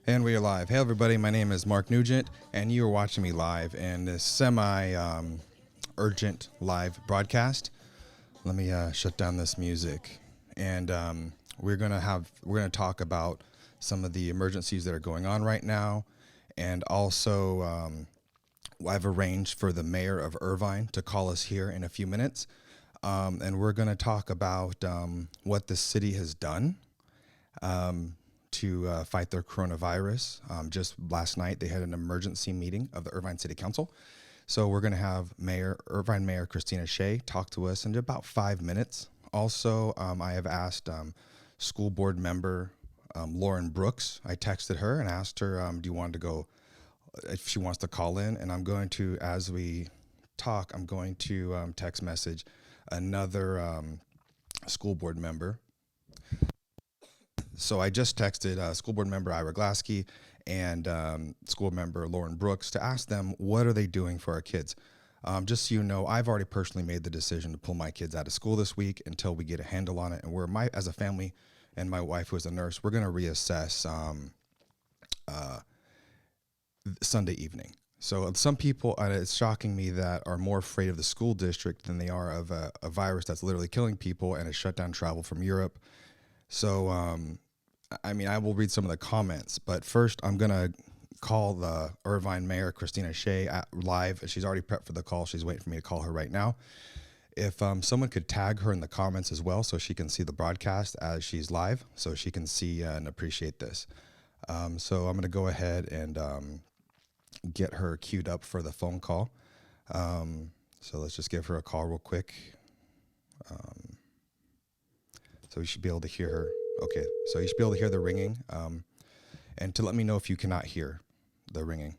And we are live. Hey, everybody. My name is Mark Nugent, and you are watching me live in this semi-urgent live broadcast. Let me shut down this music, and we're gonna talk about some of the emergencies that are going on right now, and also I've arranged for the mayor of Irvine to call us here in a few minutes, and we're gonna talk about what the city has done. To fight their coronavirus. Just last night, they had an emergency meeting of the Irvine City Council. So we're going to have Irvine Mayor Christina Shea talk to us in about 5 minutes. Also, I have asked school board member Lauren Brooks. I texted her and asked her, do you want to go, if she wants to call in. And I'm going to, as we talk, I'm going to text message another school board member. So I just texted school board member Ira Glaske and school member Lauren Brooks to ask them what are they doing for our kids. Just so you know, I've already personally made the decision to pull my kids out of school this week until we get a handle on it. And as a family and my wife, who is a nurse, we're going to reassess Sunday evening. So some people, it's shocking me, that are more afraid of the school district than they are of a virus that's literally killing people and has shut down travel from Europe. So, I will read some of the comments, but first I'm going to call the Irvine Mayor, Christina Shea, live. She's already prepped for the call. She's waiting for me to call her right now. If someone could tag her in the comments as well so she can see the broadcast as she's live, so she can see and appreciate this. So I'm going to go ahead and get her queued up for the phone call. So let's just give her a call real quick. So you should be able to hear her. Okay, so you should be able to hear the ringing, and to let me know if you cannot hear the ringing.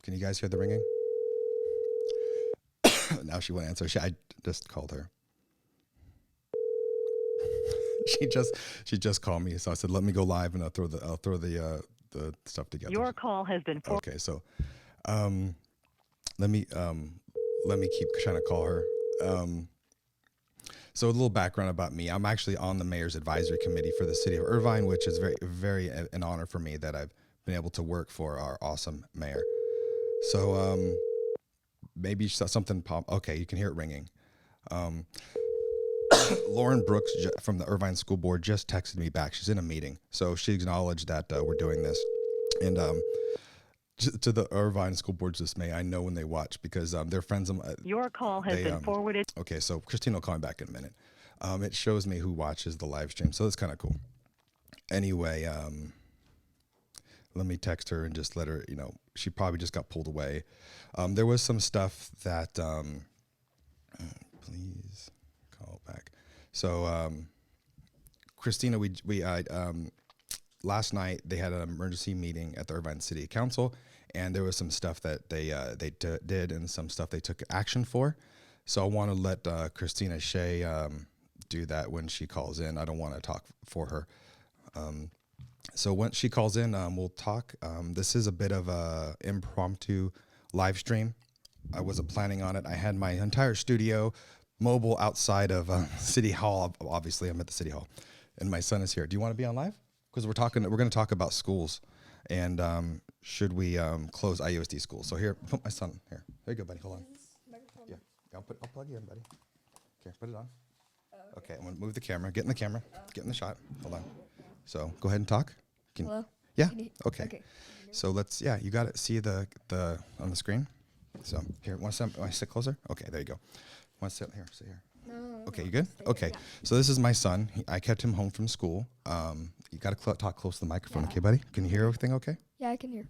Can you guys hear the ringing? Now she won't answer. I just called her. She just called me, so I said, let me go live and I'll throw the stuff together. Your call has been okay. So, let me keep trying to call her. So a little background about me: I'm actually on the mayor's advisory committee for the city of Irvine, which is very an honor for me that I've been able to work for our awesome mayor. So maybe something pop. Okay, you can hear it ringing. Lauren Brooks from the Irvine School Board just texted me back. She's in a meeting, so she acknowledged that we're doing this. And to the Irvine School Board's dismay, I know when they watch because they're friends. Your call has been forwarded. Okay, so Christina will call me back in a minute. It shows me who watches the live stream, so that's kind of cool. Anyway, let me text her and just let her, she probably just got pulled away. There was some stuff that, please call back. So, Christina, last night they had an emergency meeting at the Irvine City Council, and there was some stuff that they did and some stuff they took action for. So I want to let Christina Shea do that when she calls in. I don't want to talk for her. So when she calls in, we'll talk. This is a bit of a impromptu live stream. I wasn't planning on it. I had my entire studio mobile outside of City Hall. Obviously, I'm at the City Hall, and my son is here. Do you want to be on live? Because we're going to talk about schools, and should we close IUSD schools? So here, put my son here. There you go, buddy. Hold on. Yeah, I'll plug you in, buddy. Okay, put it on. Okay, I'm gonna move the camera. Get in the camera. Get in the shot. Hold on. So go ahead and talk. Hello. Yeah. Okay. So let's. Yeah, you got it. See the on the screen. So here, want to sit closer? Okay, there you go. Want to sit here? Sit here. No. Okay, you good? Okay. So this is my son. I kept him home from school. You got to talk close to the microphone, okay, buddy? Can you hear everything okay? Yeah, I can hear.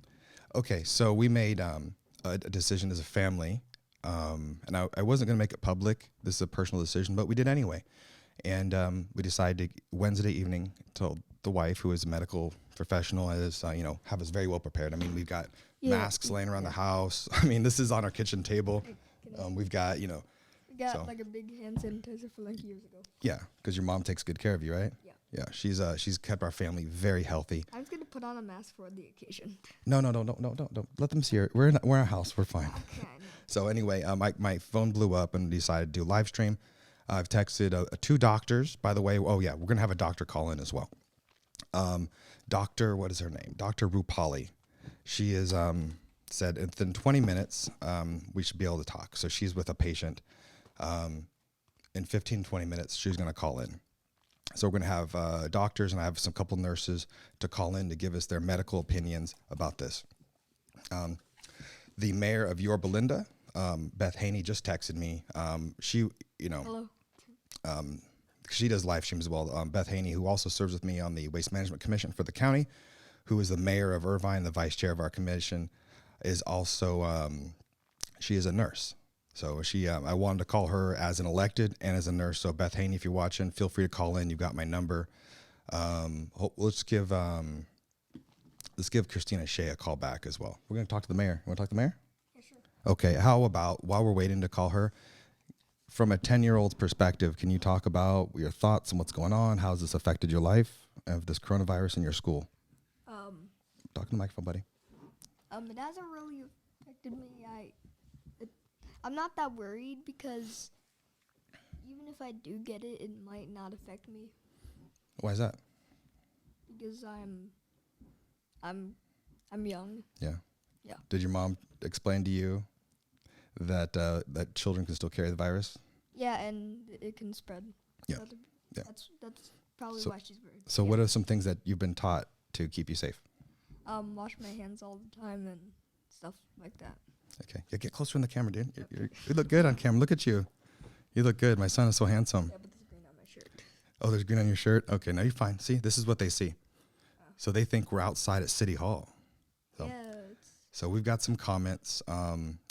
Okay, so we made a decision as a family, and I wasn't going to make it public. This is a personal decision, but we did anyway. And we decided Wednesday evening, told the wife, who is a medical professional, is have us very well prepared. I mean, we've got masks laying around the house. I mean, this is on our kitchen table. We've got We got like a big hand sanitizer for like years ago. Yeah, because your mom takes good care of you, right? Yeah. Yeah, she's kept our family very healthy. I was gonna put on a mask for the occasion. No, don't let them see her. We're in a house. We're fine. Okay, I know. So anyway, my phone blew up and decided to do live stream. I've texted 2 doctors, by the way. Oh yeah, we're gonna have a doctor call in as well. Doctor, what is her name? Dr. Rupali. She is said within 20 minutes we should be able to talk. So she's with a patient. In 15, 20 minutes, she's gonna call in. So we're going to have doctors, and I have some couple nurses to call in to give us their medical opinions about this. The mayor of Yorba Linda, Beth Haney, just texted me. She, Hello. she does live streams as well. Beth Haney, who also serves with me on the Waste Management Commission for the county, who is the mayor of Irvine, the vice chair of our commission, is also, she is a nurse. So I wanted to call her as an elected and as a nurse. So Beth Haney, if you're watching, feel free to call in. You've got my number. Let's give Christina Shea a call back as well. We're going to talk to the mayor. You want to talk to the mayor? Yeah, sure. Okay. How about while we're waiting to call her, from a 10-year-old's perspective, can you talk about your thoughts and what's going on? How has this affected your life of this coronavirus in your school? Talk to the microphone, buddy. It hasn't really affected me. I'm not that worried because even if I do get it, it might not affect me Why is that? because I'm young. Yeah. Yeah. Did your mom explain to you that that children can still carry the virus? Yeah, and it can spread. Yeah. Yeah. That's probably So- why she's worried. So what are some things that you've been taught to keep you safe? Wash my hands all the time and stuff like that. Okay. Yeah, get closer in the camera, dude. You look good on camera. Look at you. You look good. My son is so handsome. Yeah, but there's green on my shirt. Oh, there's green on your shirt? Okay, now you're fine. See, this is what they see. So they think we're outside at City Hall. So, Yeah. so we've got some comments.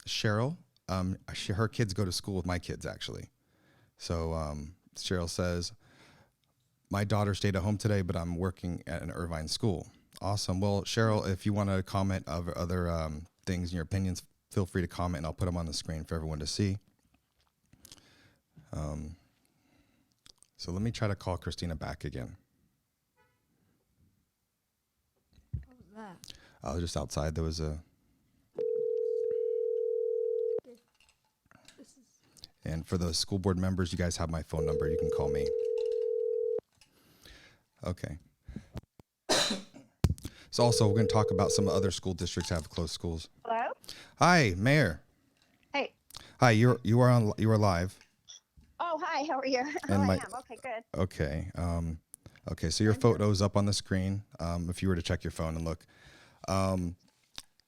Cheryl, her kids go to school with my kids, actually. So Cheryl says, my daughter stayed at home today, but I'm working at an Irvine school. Awesome. Well, Cheryl, if you want to comment of other things and your opinions, feel free to comment, and I'll put them on the screen for everyone to see. So let me try to call Christina back again. What was that? I was just outside. There was a... This is And for the school board members, you guys have my phone number. You can call me. Okay. So also, we're going to talk about some other school districts that have closed schools. Hello? Hi, Mayor. Hey. Hi, you are live. Oh, hi. How are you? And I am. Okay, good. Okay. Okay. So your photo's up on the screen. If you were to check your phone and look.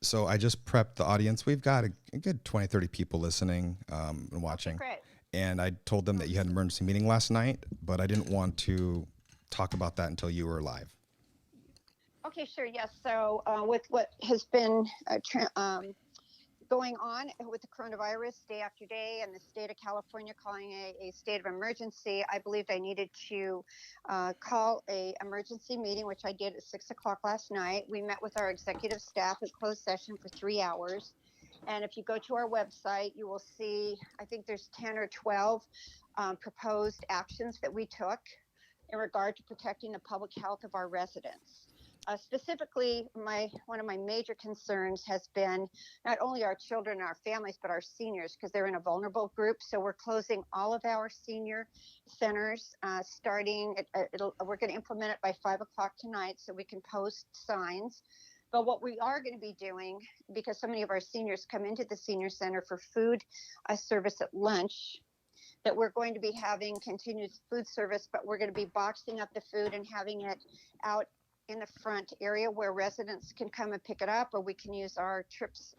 So I just prepped the audience. We've got a good 20, 30 people listening and watching. Great. And I told them that you had an emergency meeting last night, but I didn't want to talk about that until you were live. Okay, sure. Yes. So with what has been going on with the coronavirus day after day, and the state of California calling a state of emergency, I believed I needed to call a emergency meeting, which I did at 6 o'clock last night. We met with our executive staff at closed session for 3 hours. And if you go to our website, you will see, I think there's 10 or 12 proposed actions that we took in regard to protecting the public health of our residents. Specifically, one of my major concerns has been not only our children and our families, but our seniors, because they're in a vulnerable group. So we're closing all of our senior centers starting. We're going to implement it by 5 o'clock tonight so we can post signs. But what we are going to be doing, because so many of our seniors come into the senior center for food service at lunch, that we're going to be having continuous food service, but we're going to be boxing up the food and having it out in the front area where residents can come and pick it up, or we can use our trips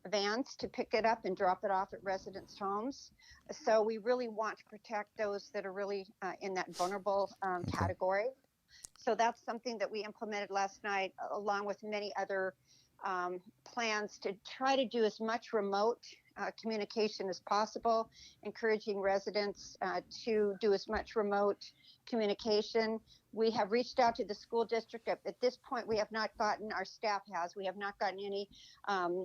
vans to pick it up and drop it off at residents' homes. So we really want to protect those that are really in that vulnerable category. So that's something that we implemented last night, along with many other plans to try to do as much remote communication as possible, encouraging residents to do as much remote communication. We have reached out to the school district. At this point, we have not gotten, our staff has, we have not gotten any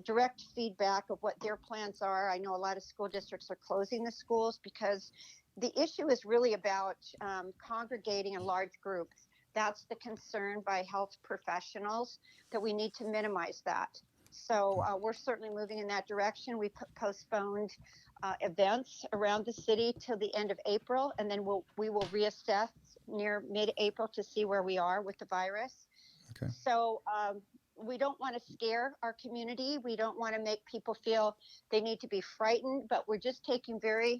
direct feedback of what their plans are. I know a lot of school districts are closing the schools because the issue is really about congregating in large groups. That's the concern by health professionals, that we need to minimize that. So we're certainly moving in that direction. We postponed events around the city till the end of April, and then we will reassess near mid-April to see where we are with the virus. Okay. So we don't want to scare our community. We don't want to make people feel they need to be frightened, but we're just taking very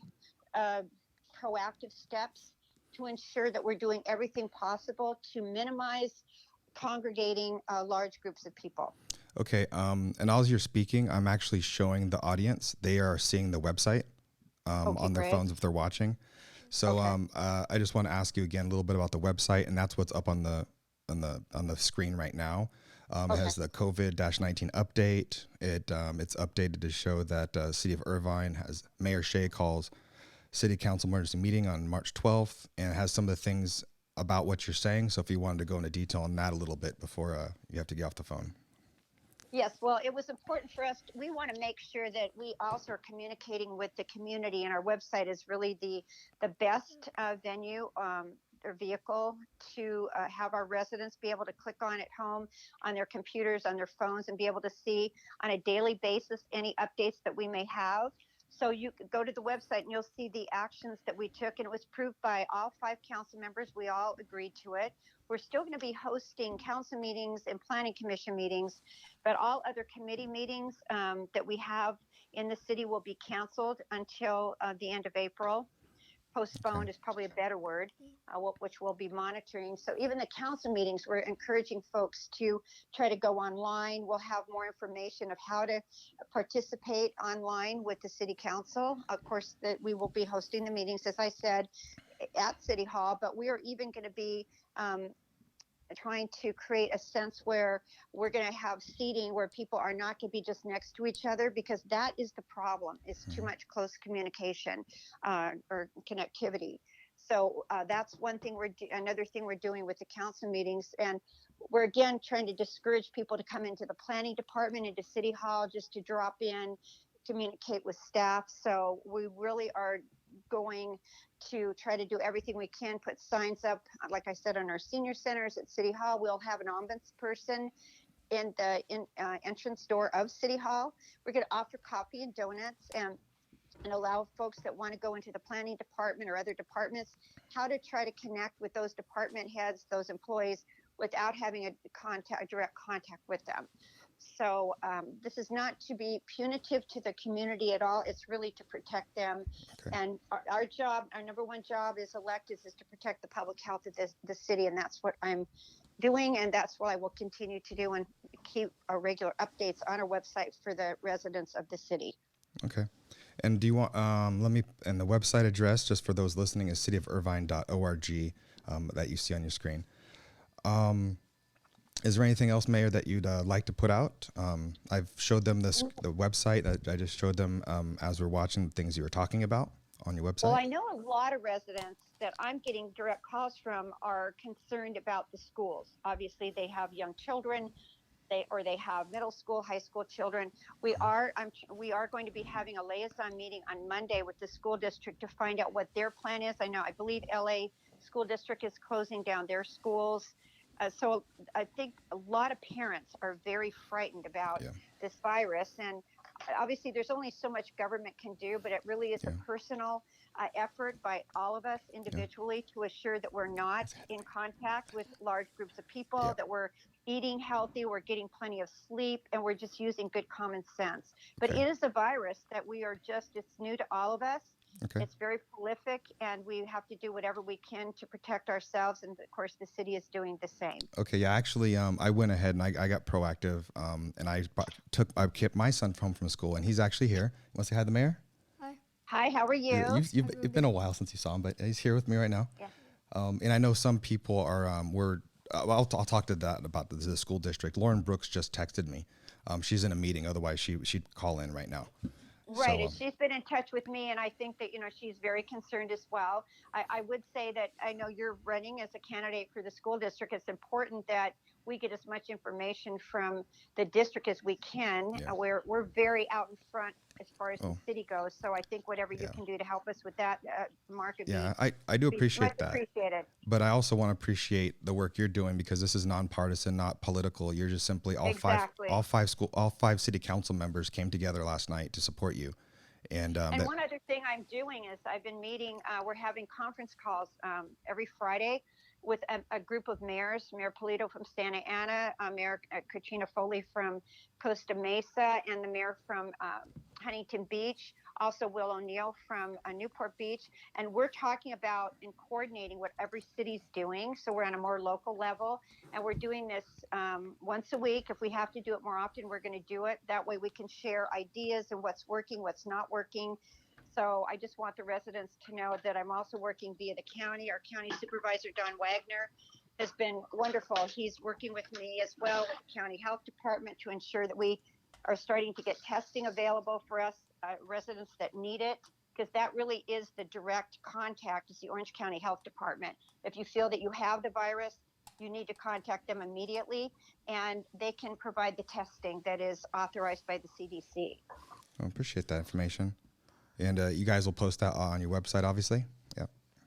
proactive steps to ensure that we're doing everything possible to minimize congregating large groups of people. Okay. And as you're speaking, I'm actually showing the audience. They are seeing the website on their phones if they're watching. So I just want to ask you again a little bit about the website, and that's what's up on the screen right now. It has the COVID-19 update. It's updated to show that City of Irvine has Mayor Shea calls City Council emergency meeting on March 12th, and it has some of the things about what you're saying. So if you wanted to go into detail on that a little bit before you have to get off the phone. Yes, well, it was important for us. We want to make sure that we also are communicating with the community, and our website is really the best venue or vehicle to have our residents be able to click on at home, on their computers, on their phones, and be able to see on a daily basis any updates that we may have. So you could go to the website and you'll see the actions that we took, and it was approved by all 5 council members. We all agreed to it. We're still going to be hosting council meetings and planning commission meetings, but all other committee meetings that we have in the city will be canceled until the end of April. Postponed is probably a better word, which we'll be monitoring. So even the council meetings, we're encouraging folks to try to go online. We'll have more information of how to participate online with the city council. Of course, that we will be hosting the meetings, as I said, at City Hall, but we are even going to be trying to create a sense where we're going to have seating where people are not going to be just next to each other, because that is the problem, is too much close communication or connectivity. So that's one thing another thing we're doing with the council meetings. And we're again trying to discourage people to come into the planning department, into City Hall, just to drop in, communicate with staff. So we really are going to try to do everything we can, put signs up, like I said, on our senior centers at City Hall. We'll have an ombudsperson in the entrance door of City Hall. We're going to offer coffee and donuts and allow folks that want to go into the planning department or other departments how to try to connect with those department heads, those employees, without having a direct contact with them. So this is not to be punitive to the community at all. It's really to protect them. And our job, our number one job as electeds, is to protect the public health of the city. And that's what I'm doing. And that's what I will continue to do, and keep our regular updates on our website for the residents of the city. Okay. And do you want, and the website address, just for those listening, is cityofirvine.org that you see on your screen. Is there anything else, Mayor, that you'd like to put out? I've showed them the website. I just showed them as we're watching the things you were talking about on your website. Well, I know a lot of residents that I'm getting direct calls from are concerned about the schools. Obviously, they have young children. They have middle school, high school children. We are going to be having a liaison meeting on Monday with the school district to find out what their plan is. I believe LA school district is closing down their schools. So I think a lot of parents are very frightened about this virus. And obviously there's only so much government can do, but it really is a personal effort by all of us individually to assure that we're not in contact with large groups of people, that we're eating healthy, we're getting plenty of sleep, and we're just using good common sense. But it is a virus that it's new to all of us. It's very prolific, and we have to do whatever we can to protect ourselves. And of course, the city is doing the same. Okay, yeah, actually, I went ahead and I got proactive, and I kept my son home from school, and he's actually here. You want to say hi to the mayor? Hi, how are you? You've been a while since you saw him, but he's here with me right now. Yeah. And I know some people are, I'll talk to that about the school district. Lauren Brooks just texted me. She's in a meeting. Otherwise, she'd call in right now. Right. So, she's been in touch with me, and I think that, she's very concerned as well. I would say that I know you're running as a candidate for the school district. It's important that we get as much information from the district as we can. Yeah. We're very out in front as far as the Oh, city goes. So I think whatever you yeah. can do to help us with that, Mark, would Yeah, I do be much appreciate that. appreciated. But I also want to appreciate the work you're doing because this is nonpartisan, not political. You're just simply Exactly. all five city council members came together last night to support you. And And one other thing I'm doing is I've been meeting, we're having conference calls every Friday with a group of mayors, Mayor Polito from Santa Ana, Mayor Christina Foley from Costa Mesa, and the mayor from Huntington Beach, also Will O'Neill from Newport Beach. And we're talking about and coordinating what every city's doing. So we're on a more local level, and we're doing this once a week. If we have to do it more often, we're going to do it. That way we can share ideas and what's working, what's not working. So I just want the residents to know that I'm also working via the county. Our county supervisor, Don Wagner, has been wonderful. He's working with me as well with the county health department to ensure that we are starting to get testing available for us residents that need it, because that really is the direct contact is the Orange County Health Department. If you feel that you have the virus, you need to contact them immediately, and they can provide the testing that is authorized by the CDC. I appreciate that information. And you guys will post that on your website, obviously? Yeah.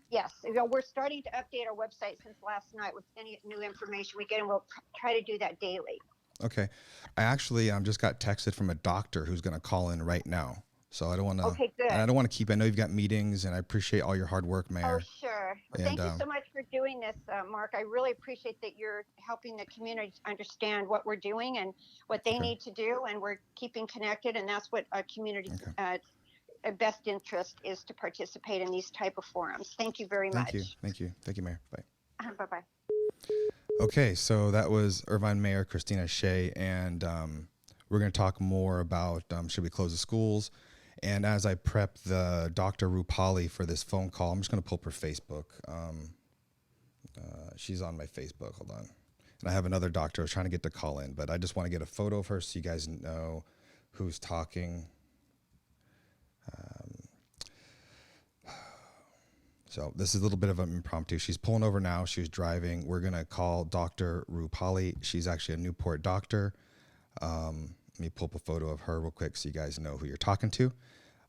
Yes, we're starting to update our website since last night with any new information we get, and we'll try to do that daily. Okay. I actually just got texted from a doctor who's going to call in right now. So I don't want to. Okay, good. And I don't want to keep. I know you've got meetings, and I appreciate all your hard work, Mayor. Oh, sure. Well, And, thank you so much for doing this, Mark. I really appreciate that you're helping the community understand what we're doing and what they need to do, and we're keeping connected, and that's what a community best interest is, to participate in these type of forums. Thank you very much. Thank you, Mayor. Bye. Bye-bye. Okay, so that was Irvine Mayor Christina Shea, and we're going to talk more about should we close the schools. And as I prep the Dr. Rupali for this phone call, I'm just going to pull up her Facebook. She's on my Facebook. Hold on. And I have another doctor I was trying to get to call in, but I just want to get a photo of her so you guys know who's talking. So this is a little bit of an impromptu. She's pulling over now. She's driving. We're going to call Dr. Rupali. She's actually a Newport doctor. Let me pull up a photo of her real quick so you guys know who you're talking to,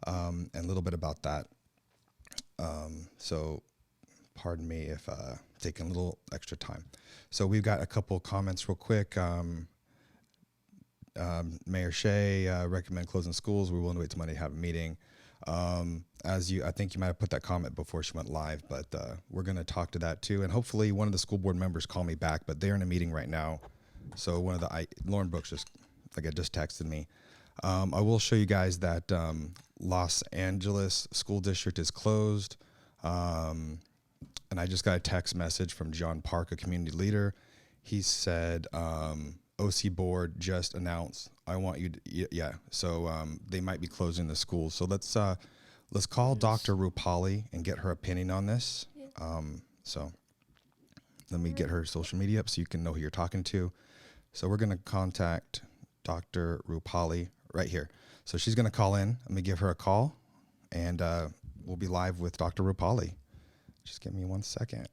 and a little bit about that. So pardon me if taking a little extra time. So we've got a couple comments real quick. Mayor Shea recommend closing schools. We're willing to wait till Monday to have a meeting. I think you might have put that comment before she went live, but we're going to talk to that too. And hopefully one of the school board members call me back, but they're in a meeting right now. So Lauren Brooks just texted me. I will show you guys that Los Angeles School District is closed. And I just got a text message from John Park, a community leader. He said, OC board just announced, I want you to, so they might be closing the schools. So let's call Dr. Rupali and get her opinion on this. So let me get her social media up so you can know who you're talking to. So we're going to contact Dr. Rupali right here. So she's going to call in. Let me give her a call, and we'll be live with Dr. Rupali. Just give me 1 second.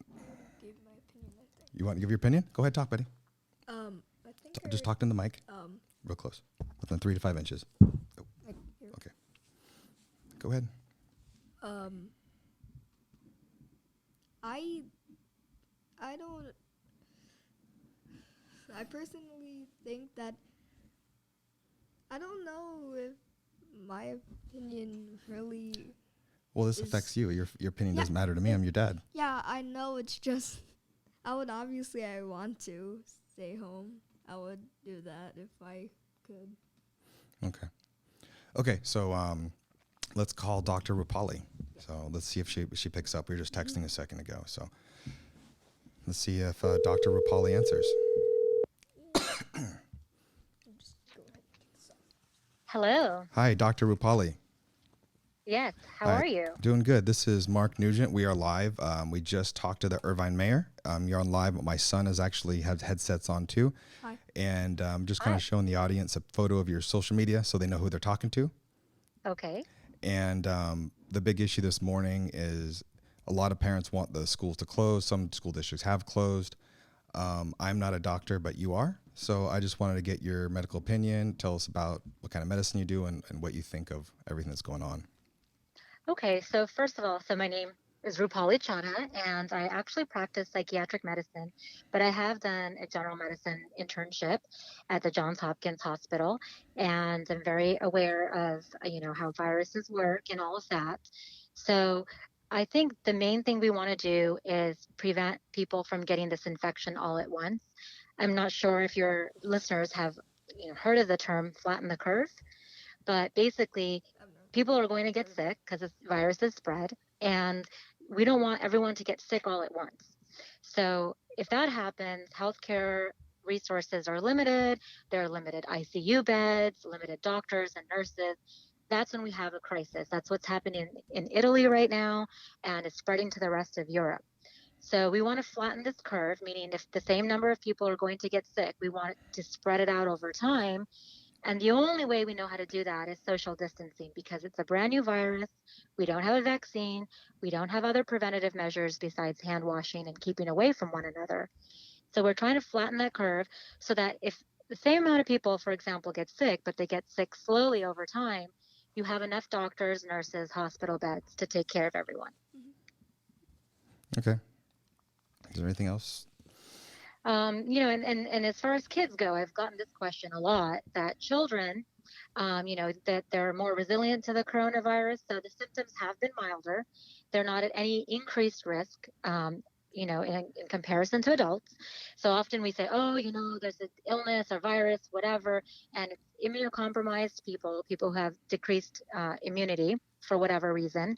Give my opinion, I think. You want to give your opinion? Go ahead, talk, buddy. I think Just talk in the mic, real close, within 3 to 5 inches. Okay. Go ahead. I personally think that I don't know if my opinion really. Well, this affects you. Your opinion doesn't matter to me. I'm your dad. Yeah, I know. It's just I want to stay home. I would do that if I could. Okay. So let's call Dr. Rupali. So let's see if she picks up. We were just texting a second ago. So let's see if Dr. Rupali answers. Hello. Hi, Dr. Rupali. Yes. How Hi. are you? Doing good. This is Mark Nugent. We are live. We just talked to the Irvine mayor. You're on live, but my son is actually has headsets on too. Hi. And just kind of showing the audience a photo of your social media so they know who they're talking to. Okay. And the big issue this morning is a lot of parents want the schools to close. Some school districts have closed. I'm not a doctor, but you are. So I just wanted to get your medical opinion. Tell us about what kind of medicine you do and what you think of everything that's going on. Okay, so first of all, so my name is Rupali, and I actually practice psychiatric medicine, but I have done a general medicine internship at the Johns Hopkins Hospital, and I'm very aware of, how viruses work and all of that. So I think the main thing we want to do is prevent people from getting this infection all at once. I'm not sure if your listeners have, heard of the term flatten the curve, but basically people are going to get sick because this virus is spread, and we don't want everyone to get sick all at once. So if that happens, healthcare resources are limited. There are limited ICU beds, limited doctors and nurses. That's when we have a crisis. That's what's happening in Italy right now, and it's spreading to the rest of Europe. So we want to flatten this curve, meaning if the same number of people are going to get sick, we want to spread it out over time. And the only way we know how to do that is social distancing, because it's a brand new virus. We don't have a vaccine. We don't have other preventative measures besides hand washing and keeping away from one another. So we're trying to flatten that curve so that if the same amount of people, for example, get sick, but they get sick slowly over time, you have enough doctors, nurses, hospital beds to take care of everyone. Okay. Is there anything else? And as far as kids go, I've gotten this question a lot, that children, that they're more resilient to the coronavirus. So the symptoms have been milder. They're not at any increased risk, in comparison to adults. So often we say, oh, there's an illness or virus, whatever, and it's immunocompromised people who have decreased immunity for whatever reason,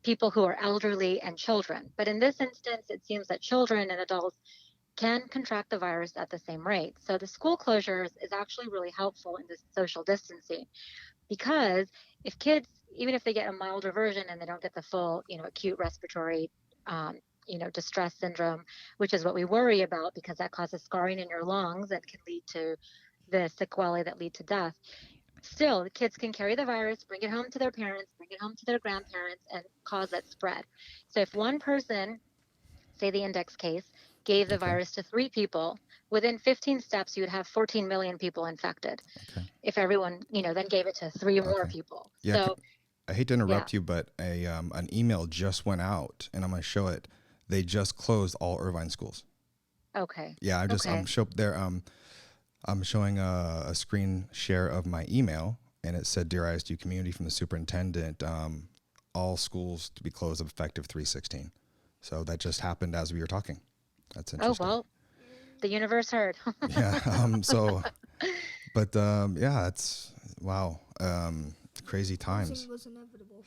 people who are elderly and children. But in this instance, it seems that children and adults can contract the virus at the same rate. So the school closures is actually really helpful in this social distancing, because if kids, even if they get a milder version and they don't get the full, acute respiratory, distress syndrome, which is what we worry about because that causes scarring in your lungs and can lead to the sequelae that lead to death. Still, the kids can carry the virus, bring it home to their parents, bring it home to their grandparents, and cause that spread. So if one person, say the index case, gave the virus to 3 people, within 15 steps, you would have 14 million people infected. Okay. If everyone, then gave it to 3 more people. Yeah. So I hate to interrupt you, but an email just went out, and I'm going to show it. They just closed all Irvine schools. Okay. Yeah, I'm showing a screen share of my email, and it said, "Dear ISD community, from the superintendent, all schools to be closed effective 3/16." So that just happened as we were talking. That's interesting. Oh, well, the universe heard. Yeah. It's wow. Crazy times. Closing was inevitable.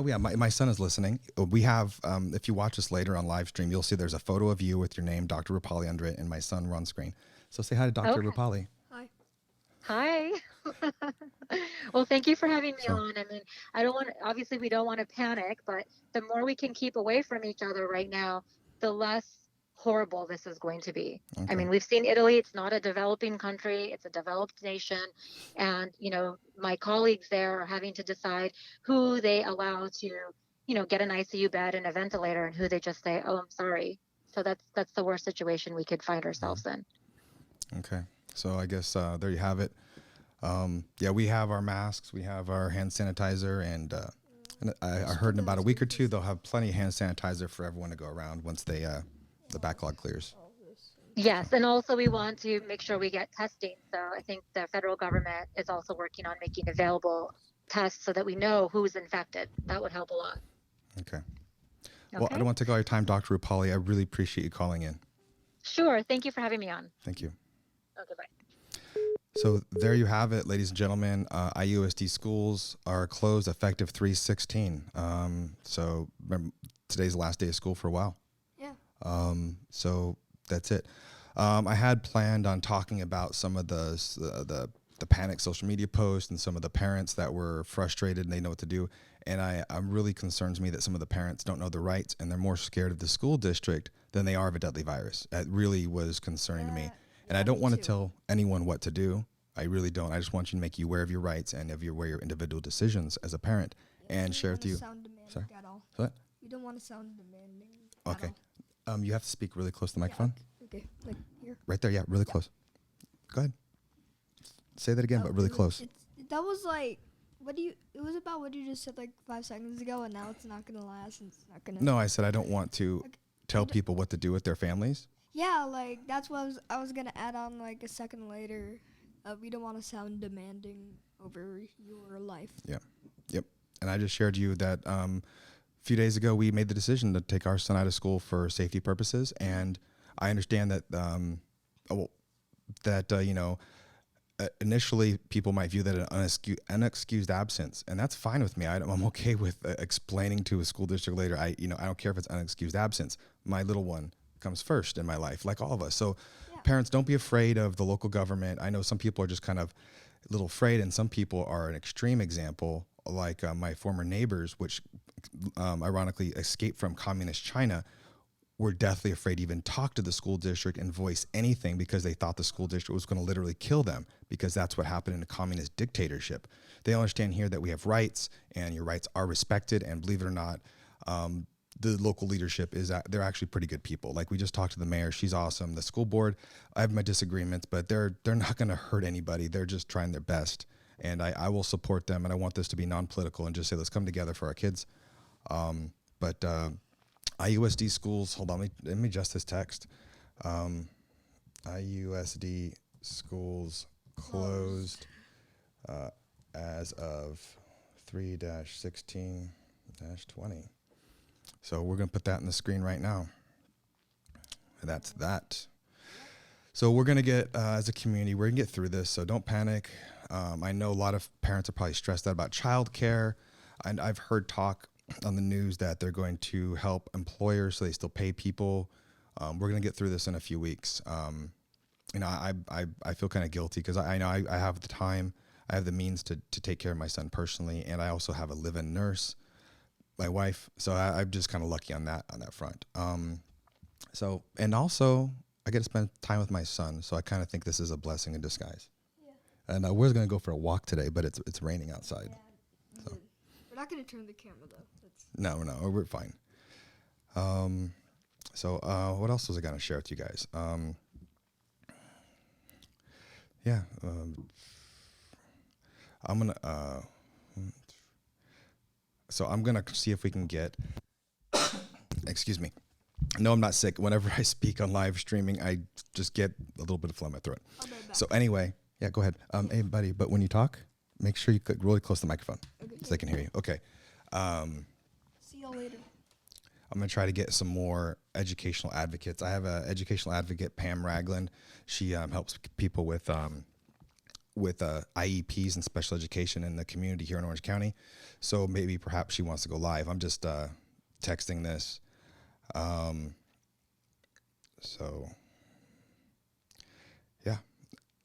Yeah. My son is listening. We have, if you watch us later on live stream, you'll see there's a photo of you with your name, Dr. Rupali, under it, and my son on screen. So say hi to Dr. Rupali. Hi. Hi. Well, thank you for having me on. I mean, obviously we don't want to panic, but the more we can keep away from each other right now, the less horrible this is going to be. Okay. I mean, we've seen Italy. It's not a developing country. It's a developed nation. And, my colleagues there are having to decide who they allow to, get an ICU bed and a ventilator, and who they just say, oh, I'm sorry. So that's the worst situation we could find ourselves in. Okay. So I guess there you have it. We have our masks, we have our hand sanitizer, and I heard in about a week or two they'll have plenty of hand sanitizer for everyone to go around once the backlog clears. Yes, and also we want to make sure we get testing. So I think the federal government is also working on making available tests so that we know who's infected. That would help a lot. Okay. Well, I don't want to take all your time, Dr. Rupali. I really appreciate you calling in. Sure. Thank you for having me on. Thank you. Okay, bye. So there you have it, ladies and gentlemen. IUSD schools are closed effective 3/16. So remember, today's the last day of school for a while. Yeah. So that's it. I had planned on talking about some of the panic social media posts and some of the parents that were frustrated and they know what to do. And I'm really concerns me that some of the parents don't know the rights and they're more scared of the school district than they are of a deadly virus. That really was concerning to me. And I don't want to tell anyone what to do. I really don't. I just want you to make you aware of your rights and of your individual decisions as a parent and share with you. Sorry? At all. What? You don't want to sound demanding. Okay. You have to speak really close to the microphone. Yeah, Okay, like here. Right there, yeah, really close. Go ahead. Say that again, but really close. That was like, it was about what you just said like 5 seconds ago, and now it's not gonna last, and it's not gonna. No, I said I don't want to Okay, tell people what to do with their families. Yeah, like that's what I was gonna add on like a second later. We don't want to sound demanding over your life. Yeah, yep. And I just shared you that a few days ago we made the decision to take our son out of school for safety purposes, and I understand that initially people might view that an unexcused absence, and that's fine with me. I'm okay with explaining to a school district later. I don't care if it's unexcused absence. My little one comes first in my life, like all of us. So parents, don't be afraid of the local government. I know some people are just kind of a little afraid, and some people are an extreme example, like my former neighbors, which ironically escaped from communist China, were deathly afraid to even talk to the school district and voice anything because they thought the school district was going to literally kill them, because that's what happened in a communist dictatorship. They understand here that we have rights and your rights are respected, and believe it or not, the local leadership they're actually pretty good people. Like, we just talked to the mayor. She's awesome. The school board, I have my disagreements, but they're not going to hurt anybody. They're just trying their best. And I will support them. And I want this to be non-political and just say, let's come together for our kids. But IUSD schools, hold on, let me adjust this text. IUSD schools closed as of 3-16-20. So we're going to put that on the screen right now. And that's that. So we're going to get, as a community, we're going to get through this, so don't panic. I know a lot of parents are probably stressed out about childcare, and I've heard talk on the news that they're going to help employers so they still pay people. We're going to get through this in a few weeks. I feel kind of guilty because I know I have the time, I have the means to take care of my son personally, and I also have a live-in nurse, my wife. So I'm just kind of lucky on that front. And also I get to spend time with my son, so I kind of think this is a blessing in disguise. Yeah. And we're going to go for a walk today, but it's raining outside. Yeah, so. We're not going to turn the camera though. No, we're fine. What else was I going to share with you guys? I'm going to, I'm going to see if we can get, excuse me. No, I'm not sick. Whenever I speak on live streaming, I just get a little bit of phlegm in my throat. So anyway, yeah, go ahead. Hey, buddy, but when you talk, make sure you get really close to the microphone so they can hear you. Okay. See you later. I'm going to try to get some more educational advocates. I have an educational advocate, Pam Ragland. She helps people with IEPs and special education in the community here in Orange County. So maybe perhaps she wants to go live. I'm just texting this. Yeah.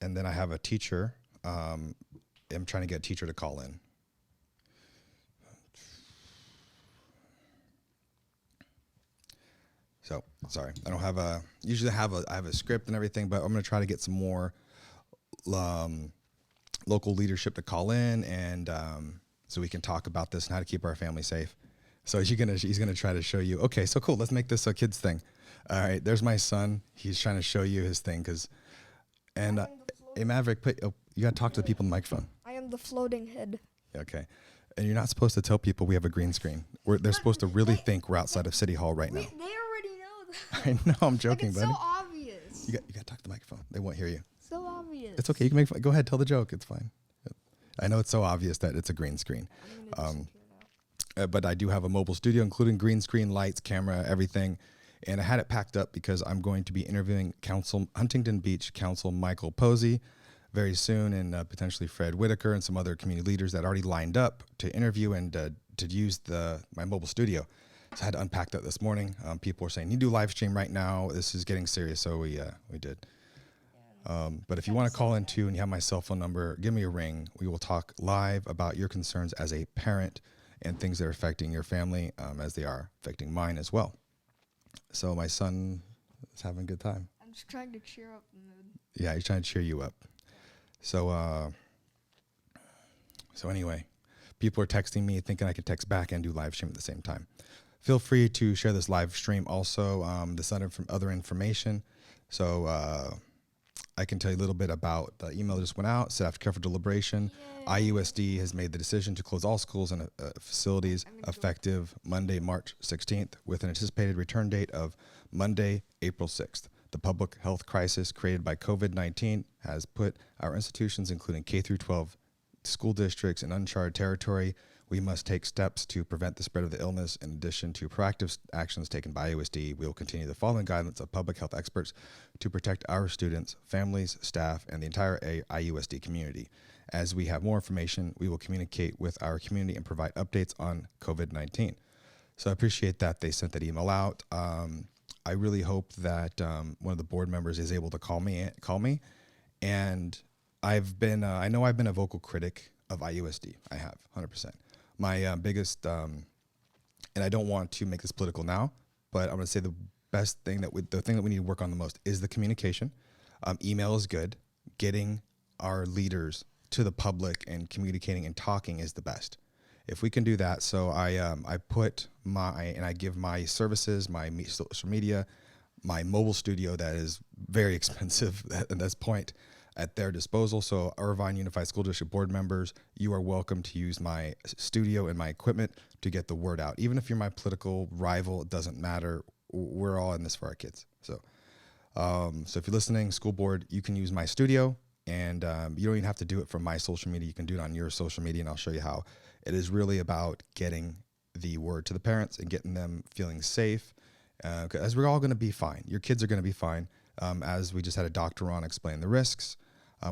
And then I have a teacher. I'm trying to get a teacher to call in. So sorry, I don't have usually I have a script and everything, but I'm going to try to get some more local leadership to call in, and so we can talk about this and how to keep our family safe. So he's gonna try to show you. Okay, so cool. Let's make this a kids thing. All right, there's my son. He's trying to show you his thing, hey Maverick, you gotta talk to the people in the microphone. I am the floating head. Okay, and you're not supposed to tell people we have a green screen. They're supposed to really think we're outside of City Hall right now. They already know that. I know, I'm joking, buddy. It's so obvious. You got to talk to the microphone. They won't hear you. So obvious. It's okay. You can go ahead, tell the joke. It's fine. I know it's so obvious that it's a green screen. But I do have a mobile studio, including green screen, lights, camera, everything. And I had it packed up because I'm going to be interviewing Huntington Beach Council Michael Posey very soon, and potentially Fred Whitaker and some other community leaders that already lined up to interview and to use my mobile studio. So I had to unpack that this morning. People were saying, you do live stream right now. This is getting serious. So we did. But if you want to call in too and you have my cell phone number, give me a ring. We will talk live about your concerns as a parent and things that are affecting your family as they are affecting mine as well. So my son is having a good time. I'm just trying to cheer up the mood. Yeah, he's trying to cheer you up. So anyway, people are texting me thinking I could text back and do live stream at the same time. Feel free to share this live stream also. This other information So I can tell you a little bit about the email that just went out. Said after careful deliberation, IUSD has made the decision to close all schools and facilities effective Monday, March 16th, with an anticipated return date of Monday, April 6th. The public health crisis created by COVID-19 has put our institutions, including K through 12 school districts, in uncharted territory. We must take steps to prevent the spread of the illness. In addition to proactive actions taken by IUSD, we will continue the following guidance of public health experts to protect our students, families, staff, and the entire IUSD community. As we have more information, we will communicate with our community and provide updates on COVID-19. So I appreciate that they sent that email out. I really hope that one of the board members is able to call me. And I know I've been a vocal critic of IUSD. I have, 100%. My biggest, and I don't want to make this political now, but I'm going to say the thing that we need to work on the most is the communication. Email is good. Getting our leaders to the public and communicating and talking is the best. If we can do that, so I give my services, my social media, my mobile studio that is very expensive at this point, at their disposal. So Irvine Unified School District board members, you are welcome to use my studio and my equipment to get the word out. Even if you're my political rival, it doesn't matter. We're all in this for our kids. So if you're listening, school board, you can use my studio, and you don't even have to do it from my social media. You can do it on your social media, and I'll show you how. It is really about getting the word to the parents and getting them feeling safe, as we're all going to be fine. Your kids are going to be fine. As we just had a doctor on explain the risks.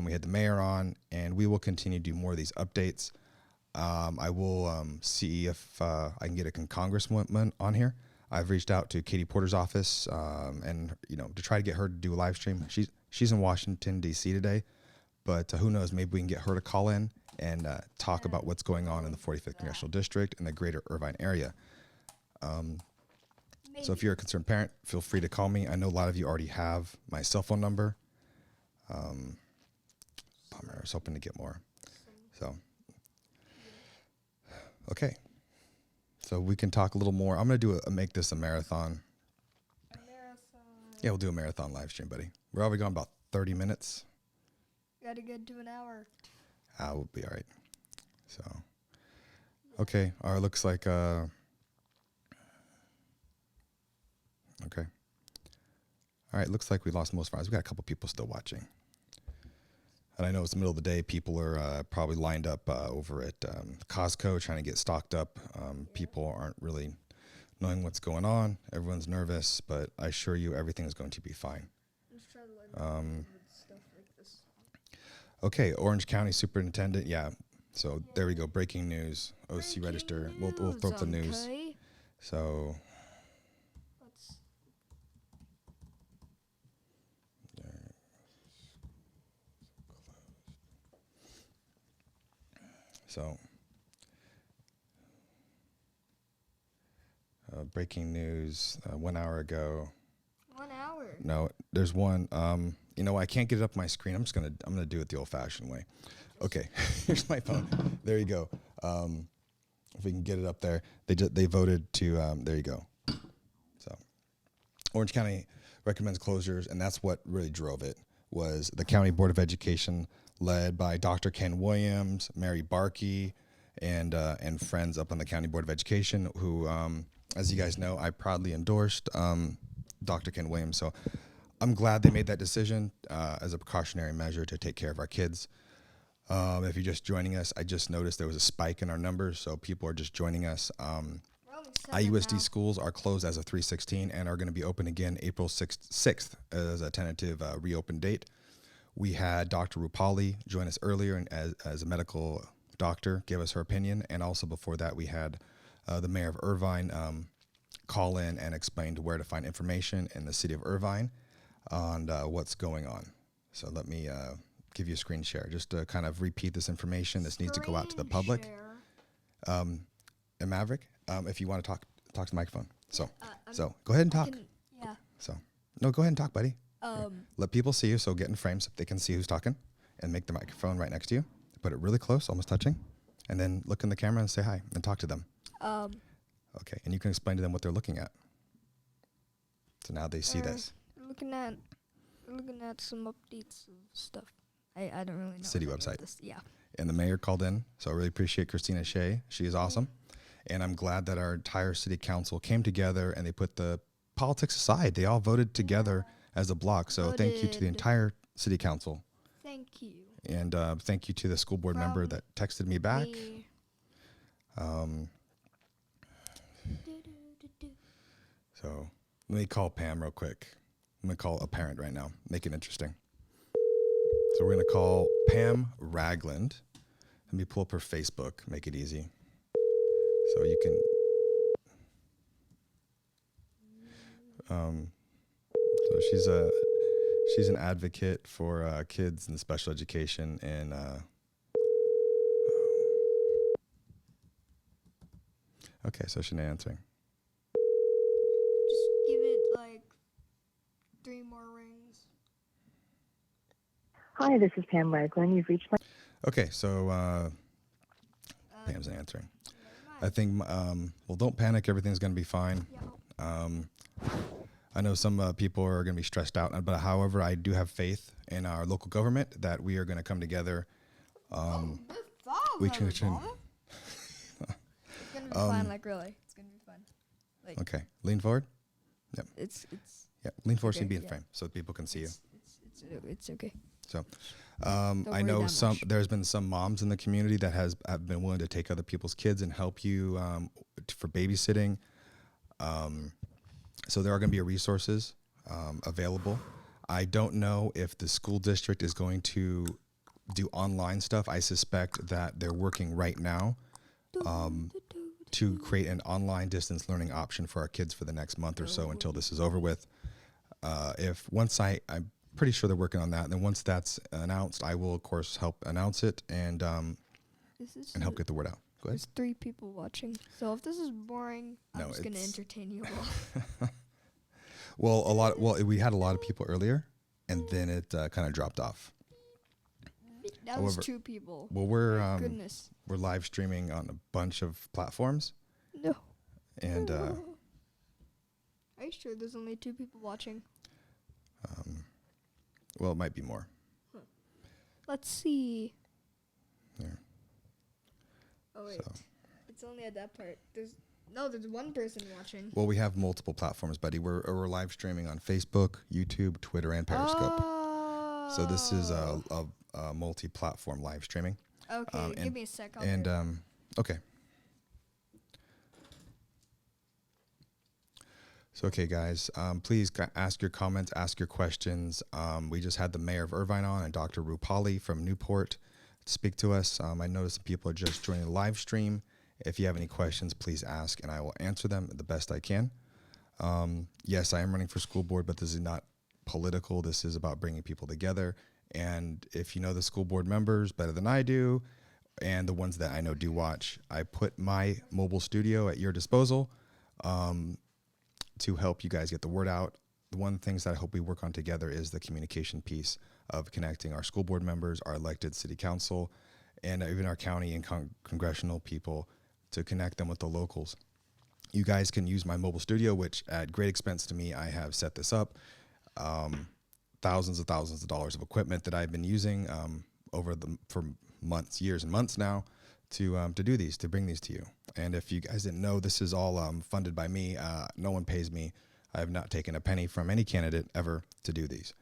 We had the mayor on, and we will continue to do more of these updates. I will see if I can get a congresswoman on here. I've reached out to Katie Porter's office, and to try to get her to do a live stream. She's in Washington D.C. today, but who knows? Maybe we can get her to call in and talk about what's going on in the 45th Congressional District and the greater Irvine area. So if you're a concerned parent, feel free to call me. I know a lot of you already have my cell phone number. Bummer, I was hoping to get more. So, okay. So we can talk a little more. I'm going to make this a marathon. Yeah, we'll do a marathon live stream, buddy. We're already going about 30 minutes. Got to get to an hour. We'll be all right. So, okay. All right, looks like, okay. All right, looks like we lost most of ours. We got a couple people still watching. And I know it's the middle of the day. People are probably lined up over at Costco trying to get stocked up. People aren't really knowing what's going on. Everyone's nervous, but I assure you everything is going to be fine. Okay, Orange County Superintendent. Yeah, so there we go. Breaking news. OC Register. We'll throw up the news. Okay. So... breaking news 1 hour ago. 1 hour? No, there's one. I can't get it up my screen. I'm gonna do it the old-fashioned way. Okay, here's my phone. There you go. If we can get it up there, they voted to. There you go. So, Orange County recommends closures, and that's what really drove it. Was the County Board of Education, led by Dr. Ken Williams, Mary Barkey, and friends up on the County Board of Education, who, as you guys know, I proudly endorsed Dr. Ken Williams. So I'm glad they made that decision as a precautionary measure to take care of our kids. If you're just joining us, I just noticed there was a spike in our numbers, so people are just joining us. IUSD schools are closed as of 3/16 and are going to be open again April 6th as a tentative reopen date. We had Dr. Rupali join us earlier and as a medical doctor, give us her opinion. And also before that, we had the mayor of Irvine call in and explain where to find information in the city of Irvine on what's going on. So let me give you a screen share just to kind of repeat this information. This needs to go out to the public. And Maverick, if you want to talk to the microphone. So go ahead and talk. No, go ahead and talk, buddy. Let people see you, so get in frame so they can see who's talking, and make the microphone right next to you. Put it really close, almost touching, and then look in the camera and say hi and talk to them. Okay, and you can explain to them what they're looking at. So now they see this. Looking at looking at some updates of stuff. I don't really know. City any of website. this. Yeah. And the mayor called in, so I really appreciate Christina Shea. She is awesome. And I'm glad that our entire city council came together and they put the politics aside. They all voted together as a block. So thank you to the Voted. entire city council. Thank you. And thank you to the school board member From that texted me back. Me. So let me call Pam real quick. I'm going to call a parent right now. Make it interesting. So we're going to call Pam Ragland. Let me pull up her Facebook. Make it easy. So you can... so she's an advocate for kids in special education and okay, so she's not answering. Just give it like 3 more rings. Hi, this is Pam Ragland. You've reached my... Okay, so Pam's not answering. I think well, don't panic, everything's going to be fine. Yeah. I know some people are going to be stressed out, but however, I do have faith in our local government that we are going to come together. We can. It's gonna be fun. Like really, it's gonna be fun. Like Okay, lean forward. Yep. it's Yeah, lean forward so you okay, can be in yeah. frame so people can see you. it's okay. So, Don't I worry know that much. there's been some moms in the community that have been willing to take other people's kids and help you for babysitting. So there are going to be resources available. I don't know if the school district is going to do online stuff. I suspect that they're working right now to create an online distance learning option for our kids for the next month or so until this is over with. I'm pretty sure they're working on that. And then once that's announced, I will of course help announce it and help get the word out. Go ahead. There's 3 people watching, so if this is boring, No, I'm just gonna it's- entertain you all. Well, we had a lot of people earlier, and then it kind of dropped off. That was However- 2 people. Well, we're My goodness. we're live streaming on a bunch of platforms, No. and Are you sure there's only 2 people watching? well, it might be more. Let's see. There. Oh wait, So, it's only at that part. There's 1 person watching. well, we have multiple platforms, buddy. We're live streaming on Facebook, YouTube, Twitter, and Periscope. So this is a multi-platform live streaming. Okay, give and- me a sec. I'll And be right back. okay. So okay, guys, please ask your comments, ask your questions. We just had the mayor of Irvine on and Dr. Rupali from Newport speak to us. I noticed some people are just joining the live stream. If you have any questions, please ask, and I will answer them the best I can. Yes, I am running for school board, but this is not political. This is about bringing people together. And if you know the school board members better than I do, and the ones that I know do watch, I put my mobile studio at your disposal to help you guys get the word out. The one of the things that I hope we work on together is the communication piece of connecting our school board members, our elected city council, and even our county and congressional people to connect them with the locals. You guys can use my mobile studio, which at great expense to me, I have set this up. Thousands of dollars of equipment that I've been using for months, years and months now to do these, to bring these to you. And if you guys didn't know, this is all funded by me. No one pays me. I have not taken a penny from any candidate ever to do these.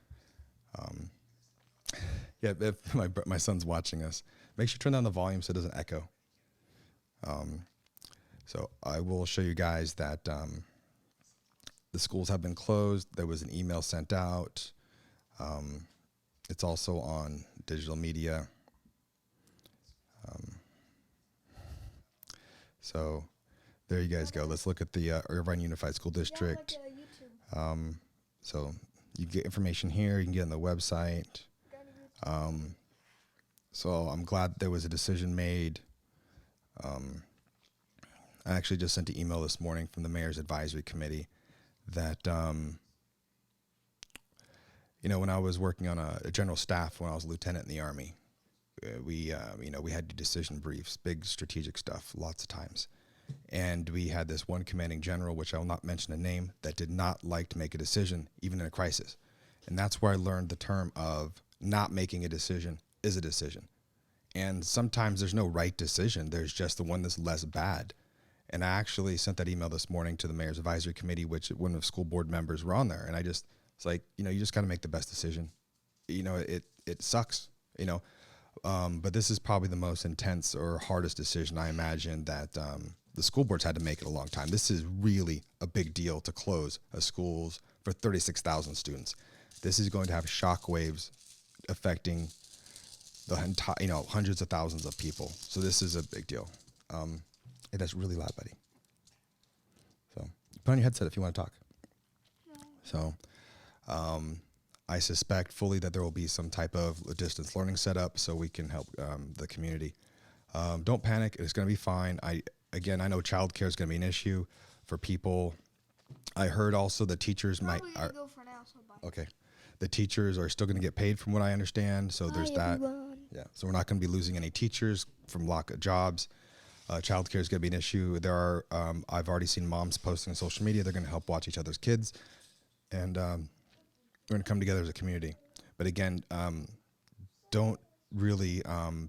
Yeah, if my son's watching us, make sure you turn down the volume so it doesn't echo. So I will show you guys that the schools have been closed. There was an email sent out. It's also on digital media. So there you guys go. Let's look at the Irvine Unified School District. So you get information here. You can get on the website. So I'm glad there was a decision made. I actually just sent an email this morning from the Mayor's Advisory Committee that, when I was working on a general staff, when I was a lieutenant in the Army, we had decision briefs, big strategic stuff, lots of times. And we had this one commanding general, which I will not mention a name, that did not like to make a decision, even in a crisis. And that's where I learned the term of not making a decision is a decision. And sometimes there's no right decision. There's just the one that's less bad. And I actually sent that email this morning to the Mayor's Advisory Committee, which one of the school board members were on there. And I just, it's like, you know, you just got to make the best decision. You know, it sucks, you know, but this is probably the most intense or hardest decision I imagine that the school boards had to make in a long time. This is really a big deal to close a schools for 36,000 students. This is going to have shockwaves affecting the entire, you know, hundreds of thousands of people. So this is a big deal. That's really loud, buddy. So put on your headset if you want to talk. So I suspect fully that there will be some type of distance learning set up so we can help the community. Don't panic. It's going to be fine. I know childcare is going to be an issue for people. I heard also the teachers might. Go for now, so bye. Okay. The teachers are still going to get paid from what I understand. So there's that. Everyone. Yeah. So we're not going to be losing any teachers from lack of jobs. Childcare is going to be an issue. There are, I've already seen moms posting on social media. They're going to help watch each other's kids. And we're going to come together as a community. But again, don't really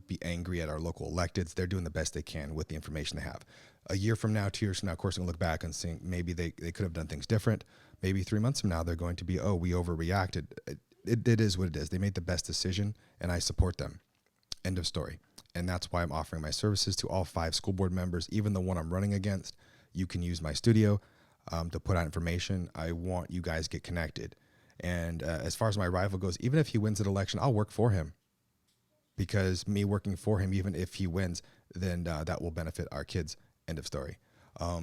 be angry at our local electeds. They're doing the best they can with the information they have. A year from now, 2 years from now, of course, we're going to look back and think maybe they could have done things different. Maybe 3 months from now, they're going to be, oh, we overreacted. It is what it is. They made the best decision, and I support them. End of story. And that's why I'm offering my services to all 5 school board members, even the one I'm running against. You can use my studio to put out information. I want you guys to get connected. And as far as my rival goes, even if he wins an election, I'll work for him. Because me working for him, even if he wins, then that will benefit our kids. End of story. A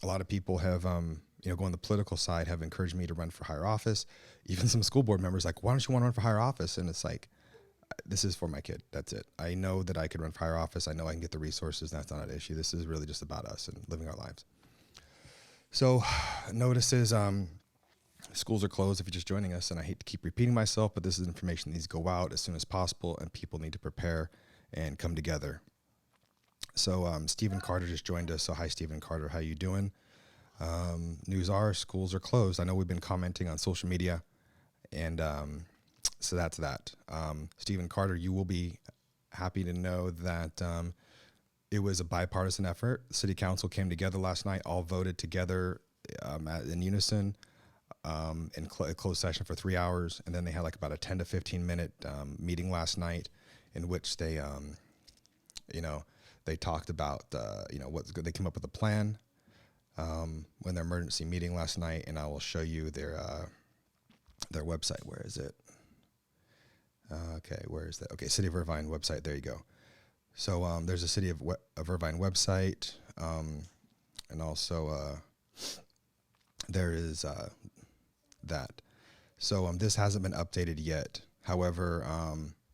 lot of people have, going the political side, have encouraged me to run for higher office. Even some school board members like, why don't you want to run for higher office? And it's like, this is for my kid. That's it. I know that I could run for higher office. I know I can get the resources. That's not an issue. This is really just about us and living our lives. So notices, schools are closed if you're just joining us, and I hate to keep repeating myself, but this is information that needs to go out as soon as possible, and people need to prepare and come together. So Stephen Carter just joined us. So hi, Stephen Carter. How you doing? News are schools are closed. I know we've been commenting on social media, and so that's that. Stephen Carter, you will be happy to know that it was a bipartisan effort. City Council came together last night, all voted together in unison in closed session for 3 hours. And then they had like about a 10 to 15 minute meeting last night in which they, they talked about, what's good. They came up with a plan when their emergency meeting last night, and I will show you their website. Where is it? Okay, where is that? Okay, City of Irvine website. There you go. So there's a City of Irvine website, and also there is that. So this hasn't been updated yet. However,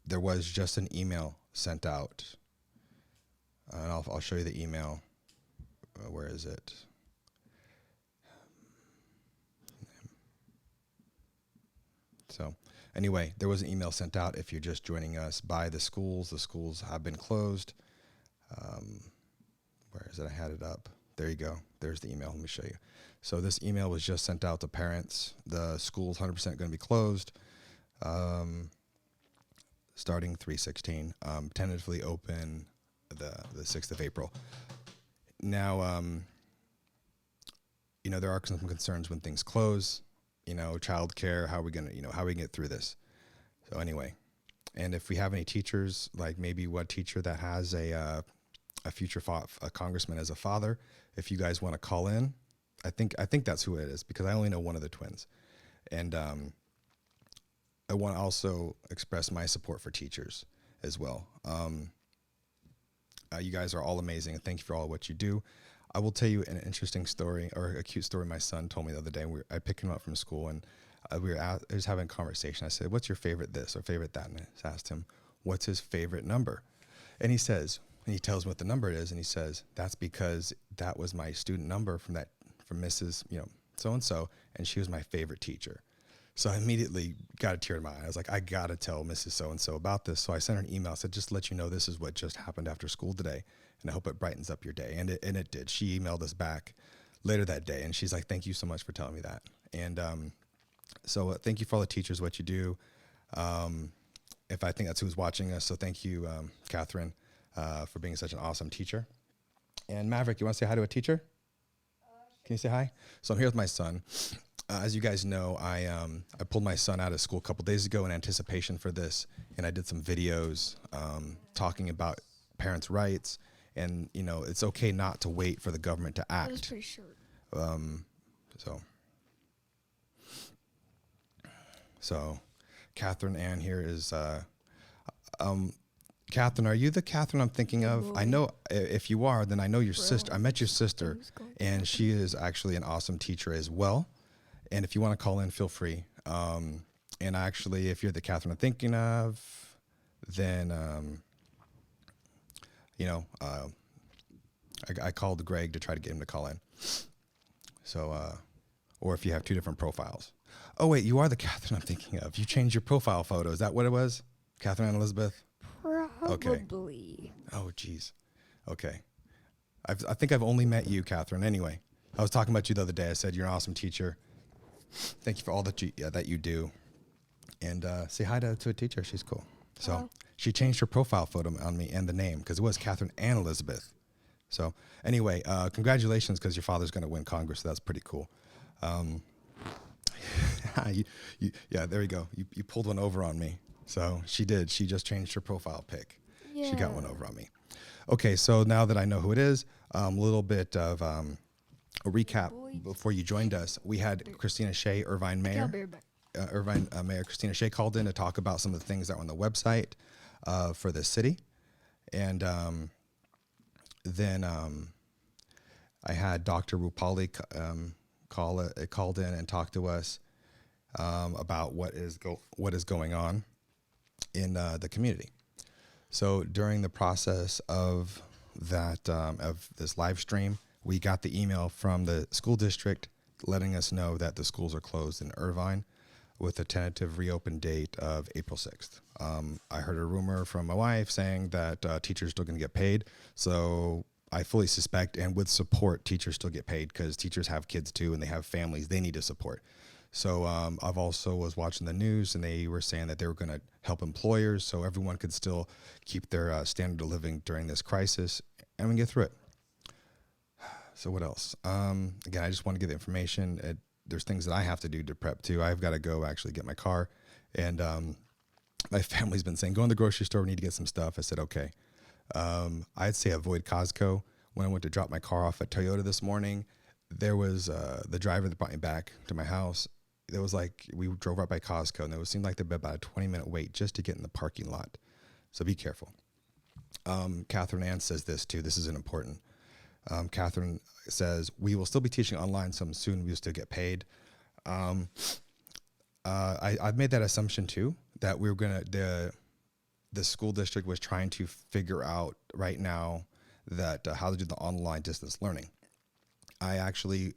there was just an email sent out, and I'll show you the email. Where is it? So anyway, there was an email sent out if you're just joining us by the schools. The schools have been closed. Where is it? I had it up. There you go. There's the email. Let me show you. So this email was just sent out to parents. The school's 100% going to be closed starting 3/16. Tentatively open the 6th of April. Now, there are some concerns when things close. Childcare, how are we going to, how are we going to get through this? So anyway, and if we have any teachers, like maybe what teacher that has a future a congressman as a father, if you guys want to call in, I think that's who it is, because I only know one of the twins. And I want to also express my support for teachers as well. You guys are all amazing, and thank you for all what you do. I will tell you an interesting story, or a cute story my son told me the other day. I picked him up from school, and I was having a conversation. I said, what's your favorite this or favorite that? And I asked him, what's his favorite number? And he says, and he tells me what the number is, and he says, that's because that was my student number from Mrs. So-and-so, and she was my favorite teacher. So I immediately got a tear in my eye. I was like, I got to tell Mrs. So-and-so about this. So I sent her an email. I said, just to let you know, this is what just happened after school today, and I hope it brightens up your day. And it did. She emailed us back later that day, and she's like, thank you so much for telling me that. And So thank you for all the teachers, what you do. If I think that's who's watching us. So thank you, Catherine, for being such an awesome teacher. And Maverick, you want to say hi to a teacher? Can you say hi? So I'm here with my son. As you guys know, I pulled my son out of school a couple days ago in anticipation for this, and I did some videos talking about parents' rights, and it's okay not to wait for the government to act. That was pretty short. So Catherine Ann here is Catherine, are you the Catherine I'm thinking of? I know if you are, then I know your sister. I met your sister, and she is actually an awesome teacher as well. And if you want to call in, feel free. And actually, if you're the Catherine I'm thinking of, then, I called Greg to try to get him to call in. So, or if you have two different profiles. Oh, wait, you are the Catherine I'm thinking of. You changed your profile photo. Is that what it was? Catherine and Elizabeth? Probably. Okay. Oh, geez. Okay. I think I've only met you, Catherine. Anyway, I was talking about you the other day. I said you're an awesome teacher. Thank you for all that you do. And say hi to a teacher. She's cool. So she changed her profile photo on me and the name because it was Catherine and Elizabeth. So anyway, congratulations because your father's going to win Congress. So that's pretty cool. Yeah, there you go. You pulled one over on me. So she did. She just changed her profile pic. Yeah. She got one over on me. Okay, so now that I know who it is, a little bit of a recap before you joined us. We had Christina Shea, Irvine Mayor. Mayor Christina Shea called in to talk about some of the things that were on the website for the city. And then I had Dr. Rupali called in and talked to us about what is going on in the community. So during the process of that of this live stream, we got the email from the school district letting us know that the schools are closed in Irvine with a tentative reopen date of April 6th. I heard a rumor from my wife saying that teachers are still going to get paid. So I fully suspect and would support teachers still get paid because teachers have kids too and they have families they need to support. So I've also was watching the news and they were saying that they were going to help employers so everyone could still keep their standard of living during this crisis and we can get through it. So what else? Again, I just want to get the information. There's things that I have to do to prep too. I've got to go actually get my car. And my family's been saying, go in the grocery store, we need to get some stuff. I said, okay. I'd say avoid Costco. When I went to drop my car off at Toyota this morning, there was the driver that brought me back to my house. It was like we drove right by Costco, and it seemed like there'd be about a 20-minute wait just to get in the parking lot. So be careful. Catherine Ann says this too. This is important. Catherine says, we will still be teaching online some soon. We'll still get paid. I've made that assumption too, that we were going to, the school district was trying to figure out right now that how to do the online distance learning. I actually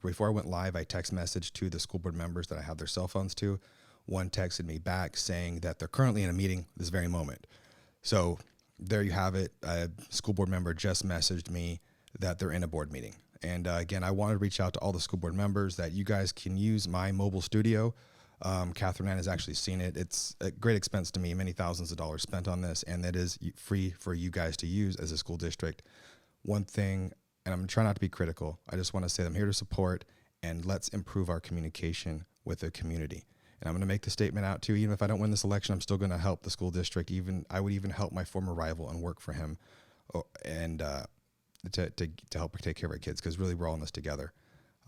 before I went live, I text messaged to the school board members that I have their cell phones to. One texted me back saying that they're currently in a meeting this very moment. So there you have it. A school board member just messaged me that they're in a board meeting. And again, I want to reach out to all the school board members that you guys can use my mobile studio. Catherine Ann has actually seen it. It's a great expense to me, many thousands of dollars spent on this, and that is free for you guys to use as a school district. One thing, and I'm trying not to be critical, I just want to say I'm here to support, and let's improve our communication with the community. And I'm going to make the statement out too, even if I don't win this election, I'm still going to help the school district. I would even help my former rival and work for him, and to help take care of our kids, because really we're all in this together.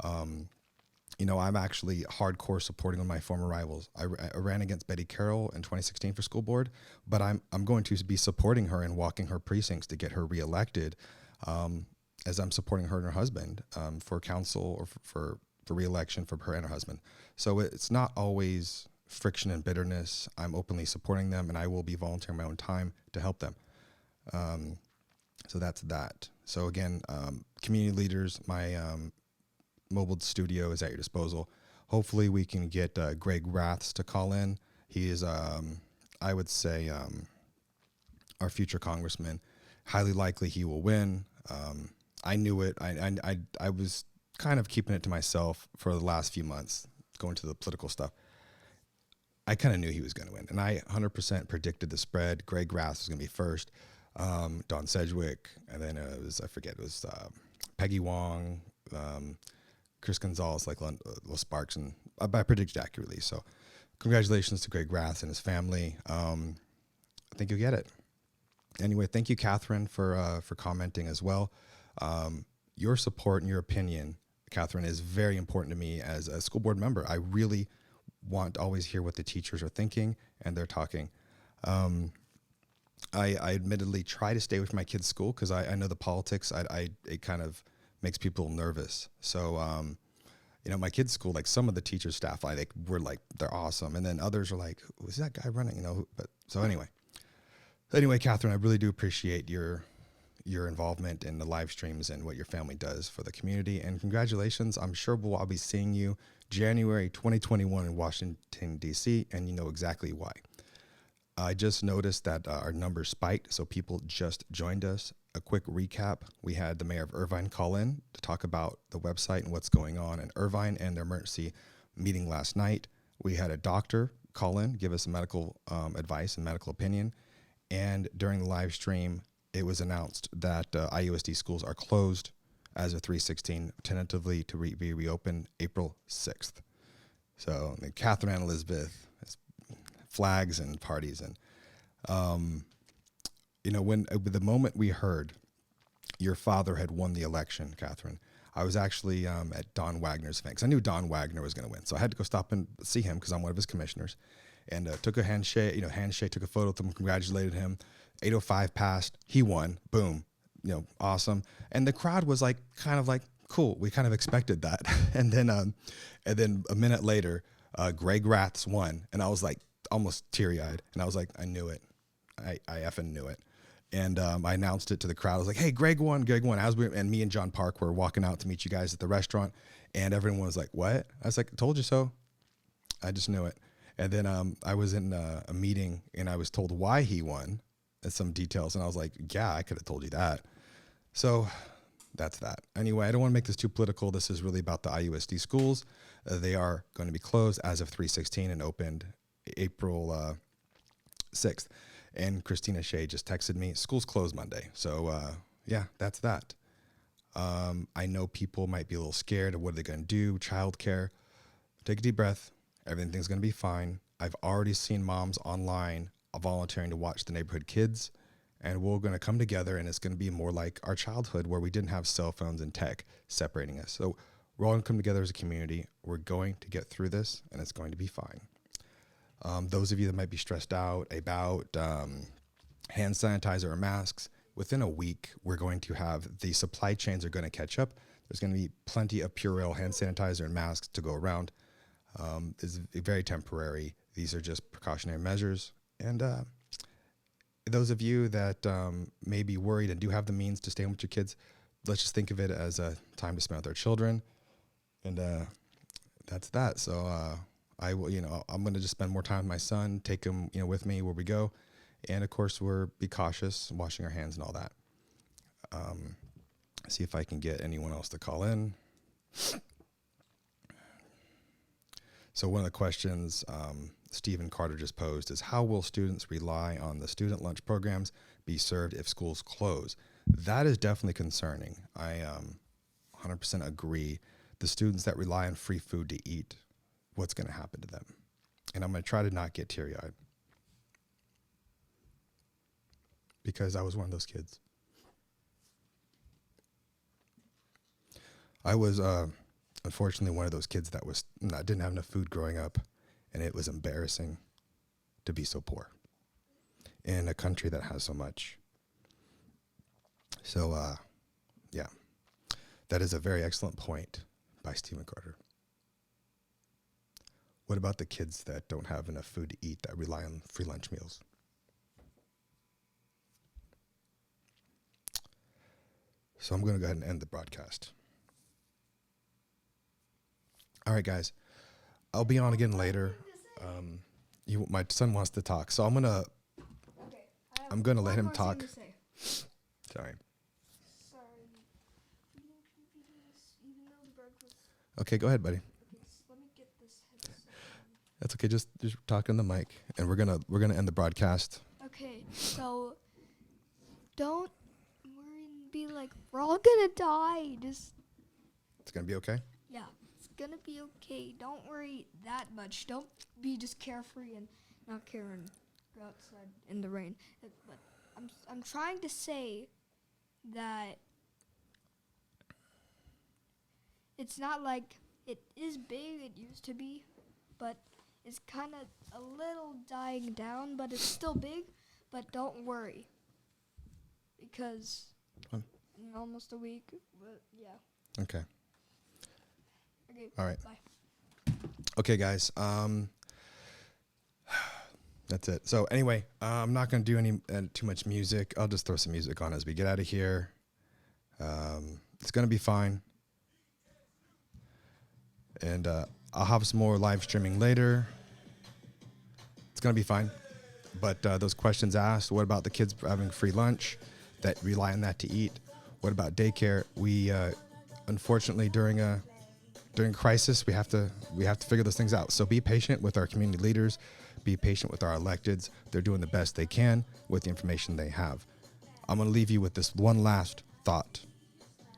I'm actually hardcore supporting one of my former rivals. I ran against Betty Carroll in 2016 for school board, but I'm going to be supporting her and walking her precincts to get her reelected, as I'm supporting her and her husband for council or for reelection for her and her husband. So it's not always friction and bitterness. I'm openly supporting them, and I will be volunteering my own time to help them. So that's that. So again, community leaders, my mobile studio is at your disposal. Hopefully we can get Greg Raths to call in. He is, I would say, our future congressman. Highly likely he will win. I knew it. I was kind of keeping it to myself for the last few months. go into the political stuff. I kind of knew he was going to win, and I 100% predicted the spread. Greg Grass was going to be first, Don Sedgwick, and then it was Peggy Wong, Chris Gonzalez, like Little Sparks, and I predicted accurately. So, congratulations to Greg Grass and his family. I think you'll get it. Anyway, thank you, Catherine, for commenting as well. Your support and your opinion, Catherine, is very important to me as a school board member. I really want to always hear what the teachers are thinking and they're talking. I admittedly try to stay away from my kids' school because I know the politics. It kind of makes people nervous. So, my kids' school, like some of the teachers' staff, were like, they're awesome. And then others are like, who's that guy running? But so anyway, Catherine, I really do appreciate your involvement in the live streams and what your family does for the community. And congratulations. I'm sure I'll be seeing you January 2021 in Washington, D.C., and you know exactly why. I just noticed that our numbers spiked, so people just joined us. A quick recap. We had the mayor of Irvine call in to talk about the website and what's going on in Irvine and their emergency meeting last night. We had a doctor call in, give us medical advice and medical opinion. And during the live stream, it was announced that IUSD schools are closed as of 3/16, tentatively to be reopened April 6th. So Catherine and Elizabeth, flags and parties. And, when the moment we heard your father had won the election, Catherine, I was actually at Don Wagner's event because I knew Don Wagner was going to win. So I had to go stop and see him because I'm one of his commissioners, and took a handshake, took a photo with him, congratulated him. 8:05 passed. He won. Boom. Awesome. And the crowd was kind of cool. We kind of expected that. and then a minute later, Greg Raths won. And I was like almost teary eyed. And I was like, I knew it. I effing knew it. And I announced it to the crowd. I was like, hey, Greg won. And me and John Park were walking out to meet you guys at the restaurant. And everyone was like, what? I was like, I told you so. I just knew it. And then I was in a meeting and I was told why he won and some details. And I was like, yeah, I could have told you that. So that's that. Anyway, I don't want to make this too political. This is really about the IUSD schools. They are going to be closed as of 3/16 and opened April 6th. And Christina Shea just texted me, school's closed Monday. So yeah, that's that. I know people might be a little scared of what they're going to do, childcare. Take a deep breath. Everything's going to be fine. I've already seen moms online volunteering to watch the neighborhood kids, and we're going to come together, and it's going to be more like our childhood where we didn't have cell phones and tech separating us. So we're all going to come together as a community. We're going to get through this, and it's going to be fine. Those of you that might be stressed out about hand sanitizer or masks, within a week, we're going to have the supply chains are going to catch up. There's going to be plenty of Purell hand sanitizer and masks to go around. It's very temporary. These are just precautionary measures. And those of you that may be worried and do have the means to stay home with your kids, let's just think of it as a time to spend with our children. And that's that. So I will, I'm going to just spend more time with my son, take him, with me where we go. And of course, be cautious, washing our hands and all that. See if I can get anyone else to call in. So one of the questions Stephen Carter just posed is, how will students rely on the student lunch programs be served if schools close? That is definitely concerning. I 100% agree. The students that rely on free food to eat, what's going to happen to them? And I'm going to try to not get teary-eyed, because I was one of those kids. I was unfortunately one of those kids that didn't have enough food growing up, and it was embarrassing to be so poor in a country that has so much. So yeah, that is a very excellent point by Stephen Carter. What about the kids that don't have enough food to eat, that rely on free lunch meals? So I'm going to go ahead and end the broadcast. All right, guys. I'll be on again later. My son wants to talk, so I'm gonna let him talk. Sorry. Okay, go ahead, buddy. Let me get this That's okay. Just talk in the mic, and we're gonna end the broadcast. Okay, so don't worry and be like, we're all gonna die. Just It's gonna be okay. yeah, it's gonna be okay. Don't worry that much. Don't be just carefree and not care and go outside in the rain. But I'm trying to say that it's not like it is big. It used to be, but it's kind of a little dying down. But it's still big. But don't worry, because in almost a week. But yeah. Okay. Okay. All right. Bye. Okay, guys. That's it. So anyway, I'm not gonna do any too much music. I'll just throw some music on as we get out of here. It's gonna be fine. And I'll have some more live streaming later. It's going to be fine. But those questions asked, what about the kids having free lunch that rely on that to eat? What about daycare? We, unfortunately, during crisis, we have to figure those things out. So be patient with our community leaders. Be patient with our electeds. They're doing the best they can with the information they have. I'm going to leave you with this one last thought.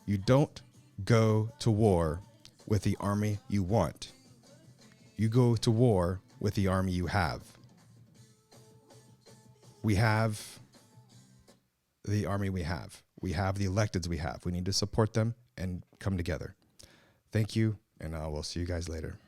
You don't go to war with the army you want. You go to war with the army you have. We have the army we have. We have the electeds we have. We need to support them and come together. Thank you, and I will see you guys later.